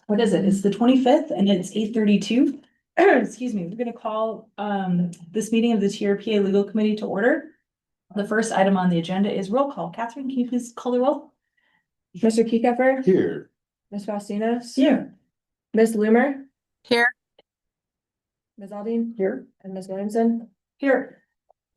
What is it? It's the 25th and it's 8:32. Excuse me, we're gonna call this meeting of the TRPA Legal Committee to order. The first item on the agenda is roll call. Catherine, can you please call the roll? Mr. Kiefer, Here. Ms. Faustina, Here. Ms. Loomer, Here. Ms. Aldine, Here. and Ms. Williamson. Here.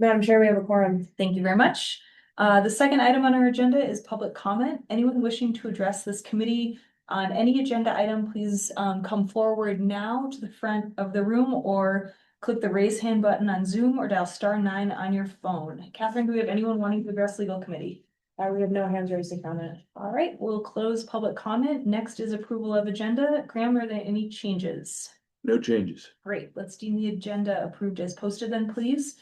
Madam Chair, we have a quorum. Thank you very much. The second item on our agenda is public comment. Anyone wishing to address this committee on any agenda item, please come forward now to the front of the room or click the raise hand button on Zoom or dial *9 on your phone. Catherine, do we have anyone wanting to address legal committee? We have no hands raised to comment. All right, we'll close public comment. Next is approval of agenda. Graham, are there any changes? No changes. Great, let's deem the agenda approved as posted then, please.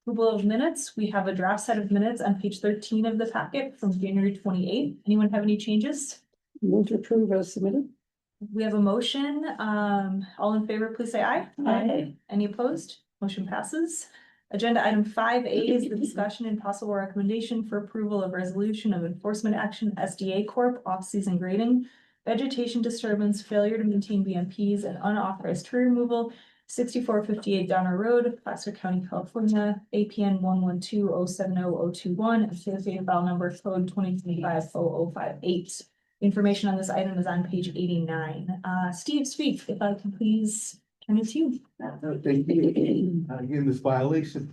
Approval of minutes. We have a draft set of minutes on page 13 of the packet from January 28th. Anyone have any changes? Move to approve as submitted. We have a motion. All in favor, please say aye. Aye. Any opposed? Motion passes. Agenda item 5A is the discussion and possible recommendation for approval of resolution of enforcement action SDA Corp. Off-season grading, vegetation disturbance, failure to maintain BMPs, and unauthorized tree removal. 6458 Donner Road, Placer County, California, APN 112070021, associated file number code 2025-0058. Information on this item is on page 89. Steve Speak, if I can please turn it to you. Thank you. Again, this violation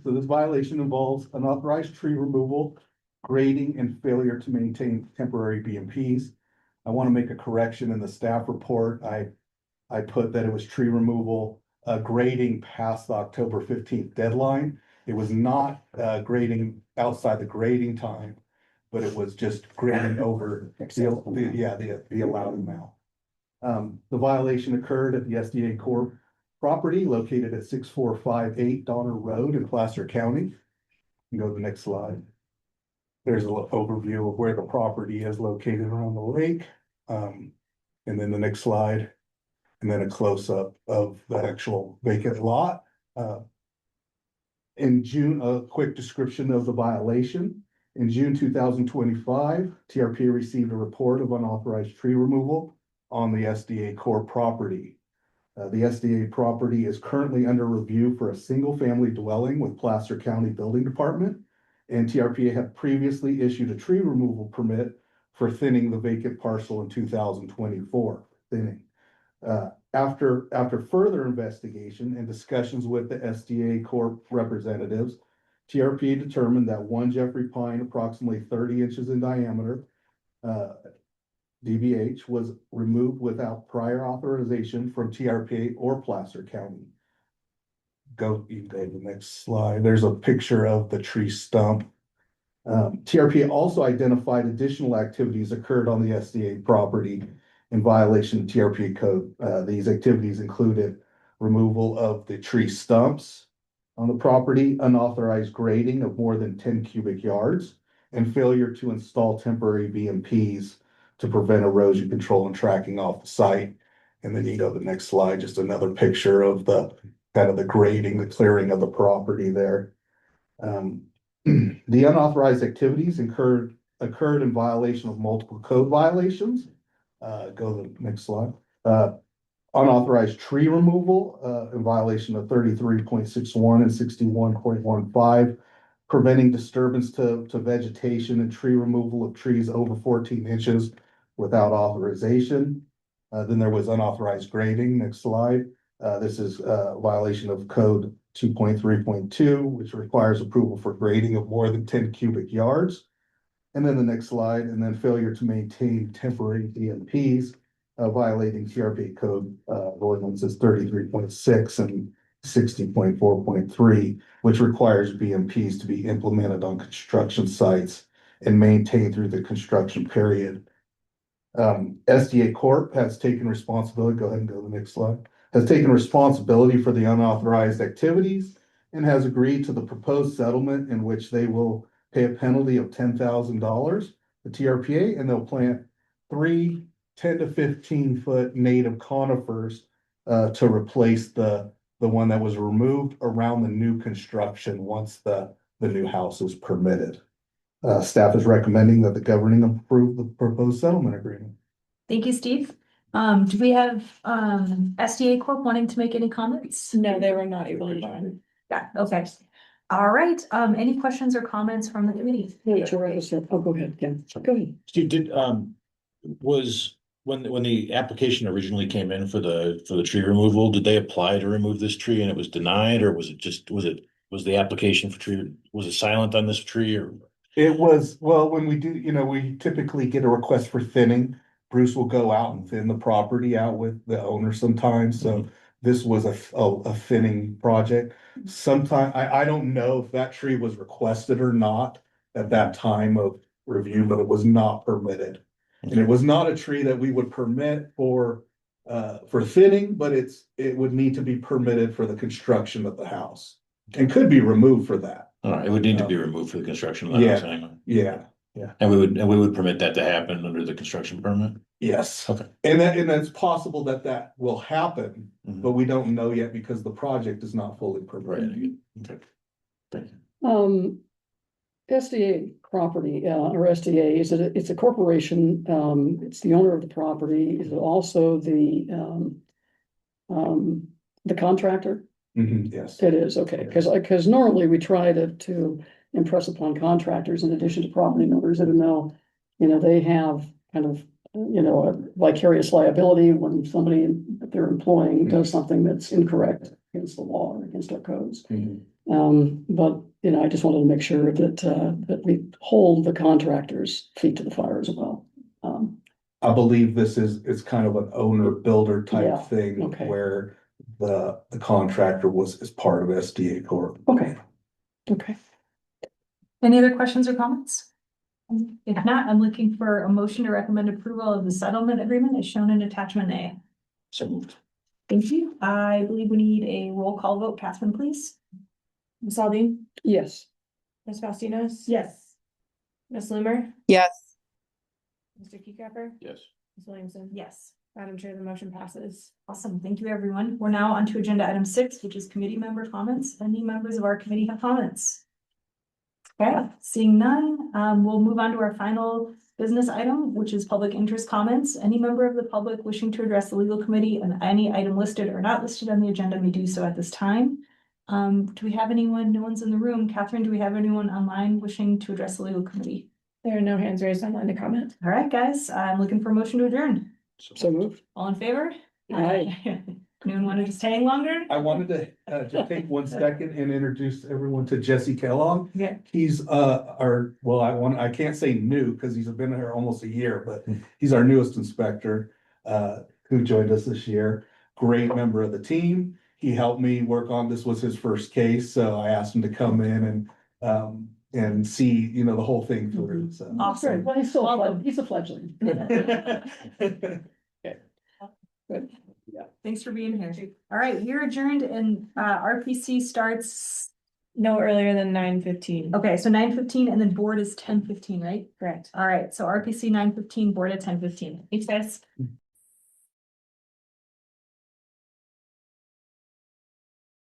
involves unauthorized tree removal, grading, and failure to maintain temporary BMPs. I want to make a correction in the staff report. I put that it was tree removal, grading past the October 15th deadline. It was not grading outside the grading time, but it was just grading over the allowed amount. The violation occurred at the SDA Corp property located at 6458 Donner Road in Placer County. You can go to the next slide. There's a little overview of where the property is located around the lake. And then the next slide, and then a close-up of the actual vacant lot. In June, a quick description of the violation. In June 2025, TRPA received a report of unauthorized tree removal on the SDA Corp property. The SDA property is currently under review for a single-family dwelling with Placer County Building Department, and TRPA had previously issued a tree removal permit for thinning the vacant parcel in 2024. After further investigation and discussions with the SDA Corp representatives, TRPA determined that one Jeffrey pine, approximately 30 inches in diameter, DBH, was removed without prior authorization from TRPA or Placer County. You can go to the next slide. There's a picture of the tree stump. TRPA also identified additional activities occurred on the SDA property in violation of TRPA code. These activities included removal of the tree stumps on the property, unauthorized grading of more than 10 cubic yards, and failure to install temporary BMPs to prevent erosion control and tracking off the site. And then you go to the next slide, just another picture of the kind of the grading, the clearing of the property there. The unauthorized activities occurred in violation of multiple code violations. Go to the next slide. Unauthorized tree removal in violation of 33.61 and 61.15, preventing disturbance to vegetation and tree removal of trees over 14 inches without authorization. Then there was unauthorized grading. Next slide. This is a violation of code 2.3.2, which requires approval for grading of more than 10 cubic yards. And then the next slide, and then failure to maintain temporary BMPs, violating TRPA code ordinances 33.6 and 60.4.3, which requires BMPs to be implemented on construction sites and maintained through the construction period. SDA Corp has taken responsibility. Go ahead and go to the next slide. Has taken responsibility for the unauthorized activities and has agreed to the proposed settlement in which they will pay a penalty of $10,000 to TRPA, and they'll plant 3 10 to 15 foot native conifers to replace the one that was removed around the new construction once the new house is permitted. Staff is recommending that the governing approve the proposed settlement agreement. Thank you, Steve. Do we have, SDA Corp wanting to make any comments? No, they were not able to join. Yeah, okay. All right, any questions or comments from the committee? Yeah, Teresa, oh, go ahead, Ken, go ahead. Steve, was, when the application originally came in for the tree removal, did they apply to remove this tree and it was denied, or was it just, was the application for tree, was it silent on this tree, or? It was, well, when we do, we typically get a request for thinning. Bruce will go out and thin the property out with the owner sometimes, so this was a thinning project. Sometime, I don't know if that tree was requested or not at that time of review, but it was not permitted. And it was not a tree that we would permit for thinning, but it would need to be permitted for the construction of the house. And could be removed for that. All right, it would need to be removed for the construction of the house anyway. Yeah, And we would permit that to happen under the construction permit? yes. Okay. And it's possible that will happen, Mhm. but we don't know yet because the project is not fully Right, permitted. okay. Thank you. SDA property, or SDA, it's a corporation, it's the owner of the property, is it also the contractor? Yes. It is, okay, because normally we try to impress upon contractors in addition to property owners that know, they have kind of, a vicarious liability when somebody that they're employing does something that's incorrect against the law or against our codes. But, I just wanted to make sure that we hold the contractors' feet to the fire as well. I believe it's kind of an owner builder Yeah, type thing okay. where the contractor is part of SDA Corp. Okay. Any other questions or comments? If not, I'm looking for a motion to recommend approval of the settlement agreement as shown in attachment A. So moved. Thank you. I believe we need a roll call vote. Catherine, please. Ms. Aldine, Yes. Ms. Fastinos? Yes. Ms. Loomer? yes, Mr. Keycapper? Yes. Ms. Williamson? Yes. Madam Chair, the motion passes. Awesome. Thank you, everyone. We're now on to agenda item 6, which is committee member comments. Any members of our committee have comments? Okay, seeing none, we'll move on to our final business item, which is public interest comments. Any member of the public wishing to address the legal committee on any item listed or not listed on the agenda may do so at this time. Do we have anyone? No one's in the room. Catherine, do we have anyone online wishing to address the legal committee? There are no hands raised online to comment. All right, guys, I'm looking for a motion to adjourn. So moved. All in favor? Aye. Anyone want to just hang longer? I wanted to just take 1 second and introduce everyone to Jesse Kellogg. Yeah. He's I can't say new because he's been here almost a year, but he's our newest inspector who joined us this year. Great member of the team. He helped me work on, this was his first case, so I asked him to come in and see, the whole thing through. So. Awesome. Well, he's still, Welcome. he's a fledgling. Good. Thanks for being here. All right, we're adjourned and RPC starts, No earlier than 9:15. okay, so 9:15 and then board is 10:15, right? Correct. All right, so RPC 9:15, board at 10:15. Thanks, guys.